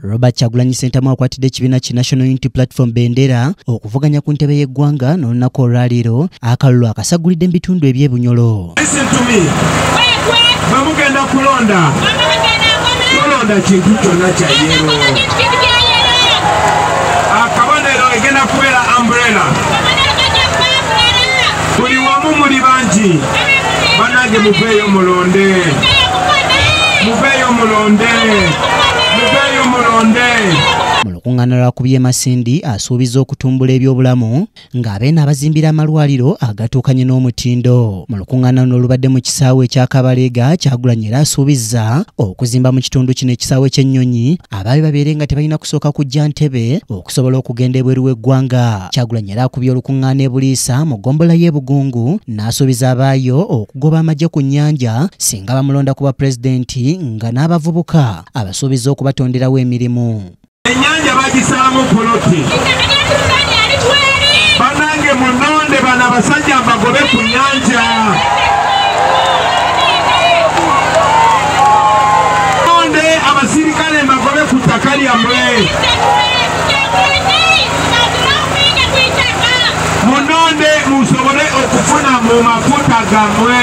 Robert Kyagulanyi Ssentamu akwatidde ekibiina ki National Unity Platform Bendera okuvuganya ku ntebe y'eggwanga n'olunaku olwaleero akalulu akasagulidde mu bitundu eby'Ebunyolo. Bwe mugenda kulonda tulonda kintu kyonna kya yero. Akabonero egenda kubeera umbrella. Buli wamu muli bangi bannange muveeyo mulonde. Muveeyo mulonde. Muveeyo mulonde. Mu lukuŋŋaana lwakubye Masindi asuubiza okutumbula ebyobulamu ng'abeena abazimbira amalwaliro agatuukanye n'omutindo. Mu lukuŋŋaana luno olubadde mu kisaawe ekya Kabaleega, Kyagulanyi era asuubizza okuzimba mu kitundu kino ekisaawe ky'Ennyonyi abaabe babeere nga tebalina kusooka kujja Ntebe okusobola okugenda ebweru w'eggwanga. Kyagulanyi era akubye olukuŋŋaana e Buliisa mu ggombolola y'e Bugungu n'asuubiza abaayo okugoba amagye ku nnyanja singa bamulonda kuba pulezidenti nga n'abavubuka abasuubiza okubatonderawo emirimu. Ennyanja bagisalamu poloti. Bannange munonde bano abasajja mbagobe ku nnyanja. Munonde abasirikale mbagobe ku ttaka lyammwe. Munonde musobole okufuna mu mafuta gammwe.